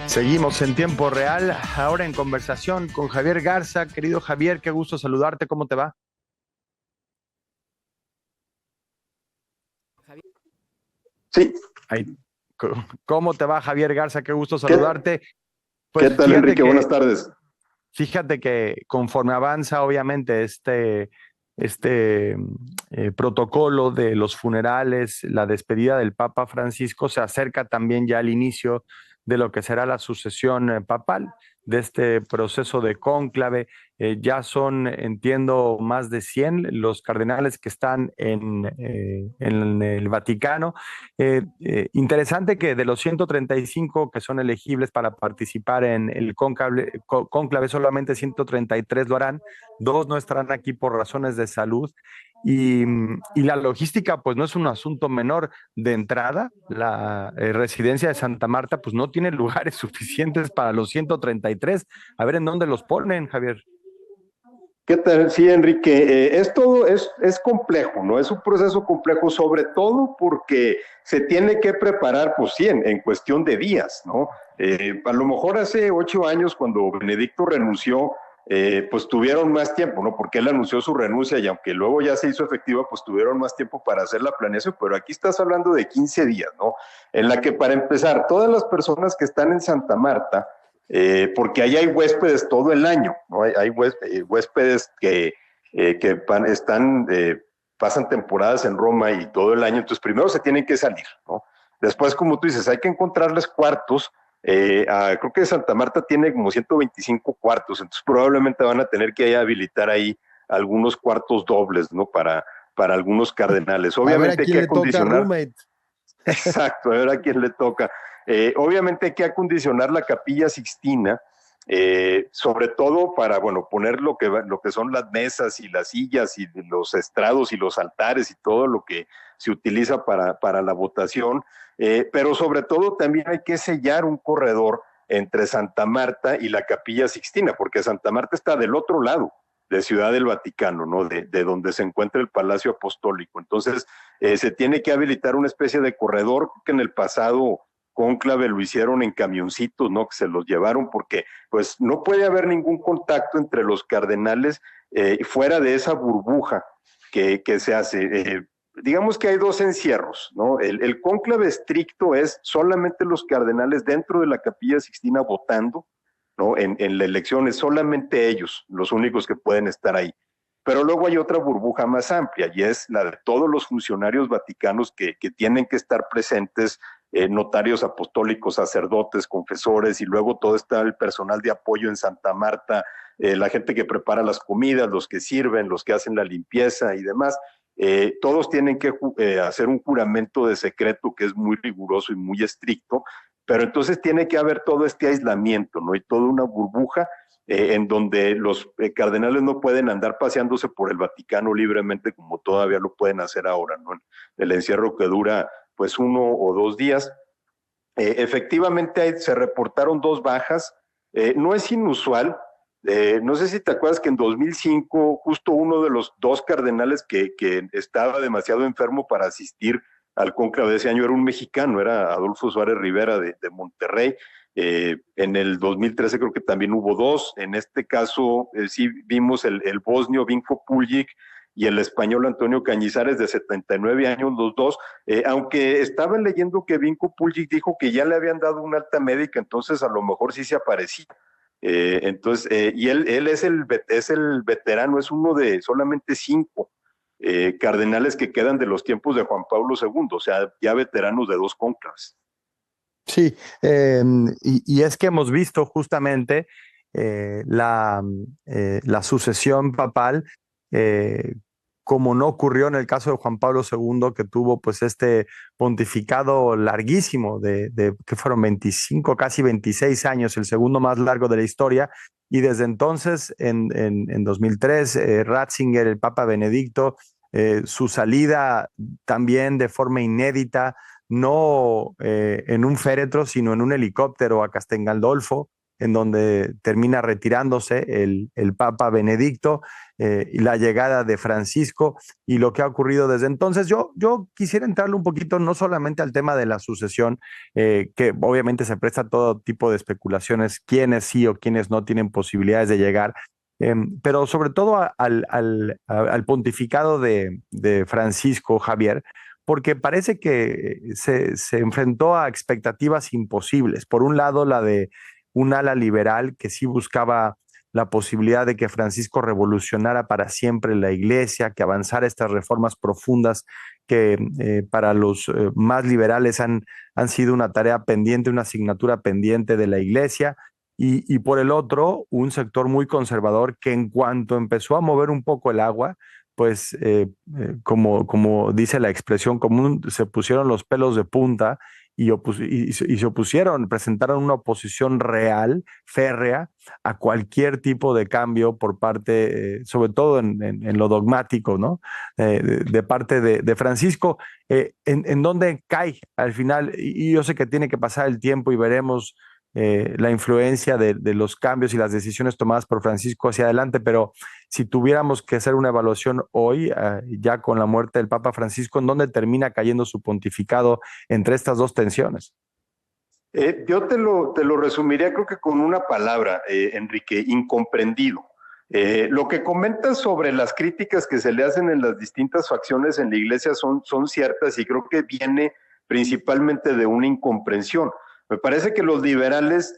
Seguimos en tiempo real, ahora en conversación con Javier Garza. Querido Javier, qué gusto saludarte, ¿cómo te va? Sí, Ay, ¿cómo te va, Javier Garza? Qué gusto ¿qué, saludarte. qué Pues tal, Enrique? Buenas tardes. fíjate que conforme avanza, obviamente, este protocolo de los funerales, la despedida del Papa Francisco, se acerca también ya al inicio de lo que será la sucesión papal, de este proceso de cónclave. Ya son, entiendo, más de 100 los cardenales que están en el Vaticano. Interesante que de los 135 que son elegibles para participar en el cónclave, solamente 133 lo harán, dos no estarán aquí por razones de salud. Y la logística, pues no es un asunto menor. De entrada, la residencia de Santa Marta, pues no tiene lugares suficientes para los 133. A ver en dónde los ponen, Javier. ¿Qué tal? Sí, Enrique, es complejo, ¿no? Es un proceso complejo, sobre todo porque se tiene que preparar, pues sí, en cuestión de días, ¿no? A lo mejor hace 8 años, cuando Benedicto renunció, pues tuvieron más tiempo, ¿no? Porque él anunció su renuncia y aunque luego ya se hizo efectiva, pues tuvieron más tiempo para hacer la planeación, pero aquí estás hablando de 15 días, ¿no? En la que, para empezar, todas las personas que están en Santa Marta, porque ahí hay huéspedes todo el año, ¿no? Hay huéspedes que pasan temporadas en Roma y todo el año, entonces primero se tienen que salir, ¿no? Después, como tú dices, hay que encontrarles cuartos. Creo que Santa Marta tiene como 125 cuartos, entonces probablemente van a tener que habilitar ahí algunos cuartos dobles, ¿no? Para algunos cardenales. A ver a Obviamente hay quién que le toca acondicionar. roommate. Exacto, a ver a quién le toca. Obviamente hay que acondicionar la Capilla Sixtina, sobre todo para, bueno, poner lo que son las mesas y las sillas y los estrados y los altares y todo lo que se utiliza para la votación, pero sobre todo también hay que sellar un corredor entre Santa Marta y la Capilla Sixtina, porque Santa Marta está del otro lado de Ciudad del Vaticano, ¿no? De donde se encuentra el Palacio Apostólico. Entonces, se tiene que habilitar una especie de corredor que en el pasado cónclave lo hicieron en camioncitos, ¿no? Que se los llevaron porque pues no puede haber ningún contacto entre los cardenales fuera de esa burbuja que se hace. Digamos que hay dos encierros, ¿no? El cónclave estricto es solamente los cardenales dentro de la Capilla Sixtina votando, ¿no? En la elección es solamente ellos los únicos que pueden estar ahí. Pero luego hay otra burbuja más amplia y es la de todos los funcionarios vaticanos que tienen que estar presentes, notarios apostólicos, sacerdotes, confesores, y luego todo está el personal de apoyo en Santa Marta, la gente que prepara las comidas, los que sirven, los que hacen la limpieza y demás. Todos tienen que hacer un juramento de secreto que es muy riguroso y muy estricto, pero entonces tiene que haber todo este aislamiento, ¿no? Y toda una burbuja en donde los cardenales no pueden andar paseándose por el Vaticano libremente como todavía lo pueden hacer ahora, ¿no? El encierro que dura pues 1 o 2 días. Efectivamente se reportaron 2 bajas, no es inusual. No sé si te acuerdas que en 2005 justo uno de los dos cardenales que estaba demasiado enfermo para asistir al cónclave de ese año era un mexicano, era Adolfo Suárez Rivera de Monterrey. En el 2013 creo que también hubo dos. En este caso sí vimos el bosnio Vinko Puljic y el español Antonio Cañizares, de 79 años los dos, aunque estaba leyendo que Vinko Puljic dijo que ya le habían dado una alta médica, entonces a lo mejor sí se aparecía. Y él es el veterano, es uno de solamente 5 cardenales que quedan de los tiempos de Juan Pablo II, o sea, ya veteranos de 2 cónclaves. Sí, y es que hemos visto justamente la sucesión papal, eh, como no ocurrió en el caso de Juan Pablo II, que tuvo pues este pontificado larguísimo que fueron 25, casi 26 años, el segundo más largo de la historia, y desde entonces, en 2003, Ratzinger, el Papa Benedicto, su salida también de forma inédita, no en un féretro, sino en un helicóptero a Castel Gandolfo, en donde termina retirándose el Papa Benedicto. y la llegada de Francisco y lo que ha ocurrido desde entonces. Yo quisiera entrarle un poquito no solamente al tema de la sucesión, que obviamente se presta a todo tipo de especulaciones, quiénes sí o quiénes no tienen posibilidades de llegar, pero sobre todo al pontificado de Francisco Javier, porque parece que se enfrentó a expectativas imposibles. Por un lado, la de un ala liberal que sí buscaba la posibilidad de que Francisco revolucionara para siempre la iglesia, que avanzara estas reformas profundas que para los más liberales han sido una tarea pendiente, una asignatura pendiente de la iglesia. Y por el otro, un sector muy conservador que en cuanto empezó a mover un poco el agua, pues como dice la expresión común, se pusieron los pelos de punta y se opusieron, presentaron una oposición real, férrea, a cualquier tipo de cambio por parte, sobre todo en lo dogmático, ¿no? De parte de Francisco. ¿En dónde cae al final? Y yo sé que tiene que pasar el tiempo y veremos la influencia de los cambios y las decisiones tomadas por Francisco hacia adelante, pero si tuviéramos que hacer una evaluación hoy, ya con la muerte del Papa Francisco, ¿en dónde termina cayendo su pontificado entre estas dos tensiones? Yo te lo resumiría creo que con una palabra, Enrique, incomprendido. Lo que comentas sobre las críticas que se le hacen en las distintas facciones en la iglesia son ciertas y creo que viene principalmente de una incomprensión. Me parece que los liberales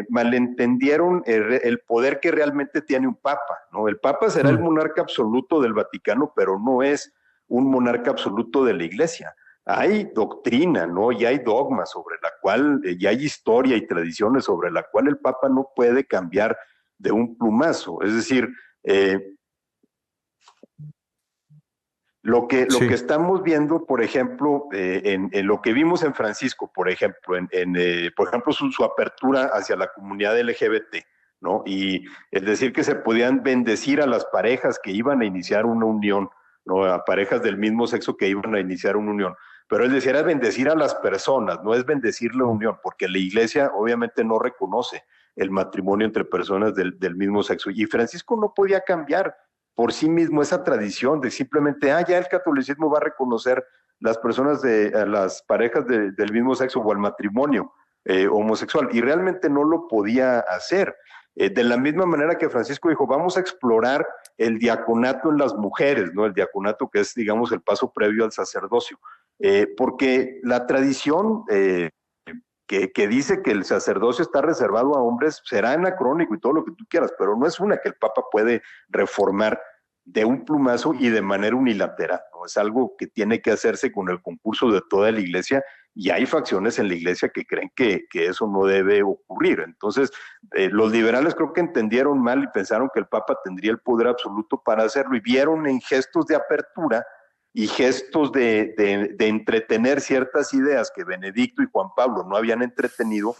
malentendieron el poder que realmente tiene un papa, ¿no? El papa será el monarca absoluto del Vaticano, pero no es un monarca absoluto de la iglesia. Hay doctrina, ¿no? Y hay dogmas sobre la cual, y hay historia y tradiciones sobre la cual el papa no puede cambiar de un plumazo. Es decir, lo que estamos viendo, por ejemplo, en lo que vimos en Francisco, por ejemplo, por ejemplo su apertura hacia la comunidad LGBT, ¿no? Y es decir, que se podían bendecir a las parejas que iban a iniciar una unión, ¿no? A parejas del mismo sexo que iban a iniciar una unión. Pero él decía, era bendecir a las personas, no es bendecir la unión, porque la iglesia obviamente no reconoce el matrimonio entre personas del mismo sexo. Y Francisco no podía cambiar por sí mismo esa tradición de simplemente, ya el catolicismo va a reconocer las personas las parejas del mismo sexo o el matrimonio homosexual, y realmente no lo podía hacer. De la misma manera que Francisco dijo, vamos a explorar el diaconato en las mujeres, ¿no? El diaconato que es, digamos, el paso previo al sacerdocio, porque la tradición que dice que el sacerdocio está reservado a hombres será anacrónico y todo lo que tú quieras, pero no es una que el Papa puede reformar de un plumazo y de manera unilateral, ¿no? Es algo que tiene que hacerse con el concurso de toda la iglesia, y hay facciones en la iglesia que creen que eso no debe ocurrir. Entonces, los liberales creo que entendieron mal y pensaron que el Papa tendría el poder absoluto para hacerlo, y vieron en gestos de apertura y gestos de entretener ciertas ideas que Benedicto y Juan Pablo no habían entretenido,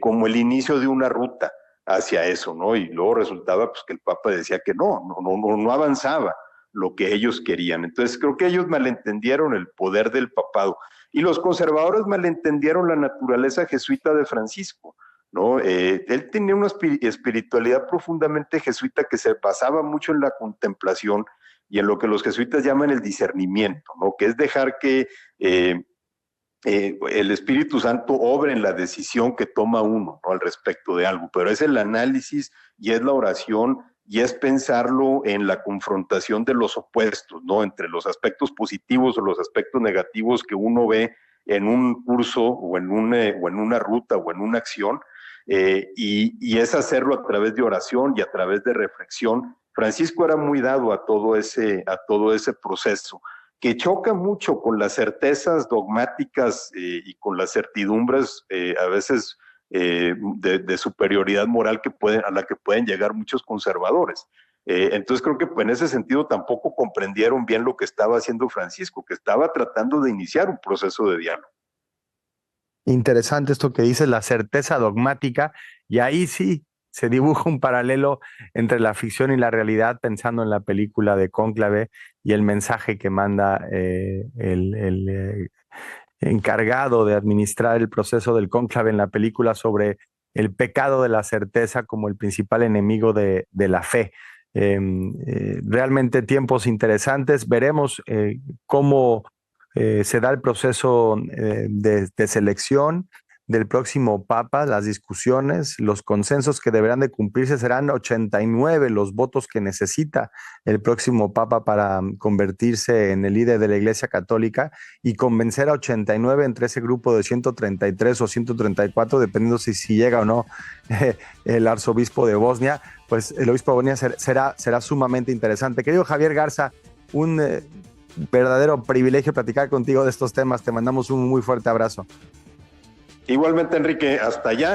como el inicio de una ruta hacia eso, ¿no? Y luego resultaba pues que el Papa decía que no avanzaba lo que ellos querían. Entonces creo que ellos malentendieron el poder del papado, y los conservadores malentendieron la naturaleza jesuita de Francisco, ¿no? Él tenía una espiritualidad profundamente jesuita que se basaba mucho en la contemplación y en lo que los jesuitas llaman el discernimiento, ¿no? Que es dejar que el Espíritu Santo obre en la decisión que toma uno, ¿no? Al respecto de algo, pero es el análisis y es la oración y es pensarlo en la confrontación de los opuestos, ¿no? Entre los aspectos positivos o los aspectos negativos que uno ve en un curso o en una ruta o en una acción, y es hacerlo a través de oración y a través de reflexión. Francisco era muy dado a todo ese proceso, que choca mucho con las certezas dogmáticas y con las certidumbres a veces de superioridad moral a la que pueden llegar muchos conservadores. Entonces creo que en ese sentido tampoco comprendieron bien lo que estaba haciendo Francisco, que estaba tratando de iniciar un proceso de diálogo. Interesante esto que dices, la certeza dogmática, y ahí sí se dibuja un paralelo entre la ficción y la realidad, pensando en la película de Cónclave y el mensaje que manda el encargado de administrar el proceso del cónclave en la película sobre el pecado de la certeza como el principal enemigo de la fe. realmente tiempos interesantes. Veremos cómo se da el proceso de selección del próximo Papa, las discusiones, los consensos que deberán de cumplirse. Serán 89 los votos que necesita el próximo Papa para convertirse en el líder de la Iglesia Católica y convencer a 89 entre ese grupo de 133 o 134, dependiendo si llega o no el arzobispo de Bosnia. Pues el obispo de Bosnia será sumamente interesante. Querido Javier Garza, un verdadero privilegio platicar contigo de estos temas. Te mandamos un muy fuerte abrazo. Igualmente, Enrique, hasta allá.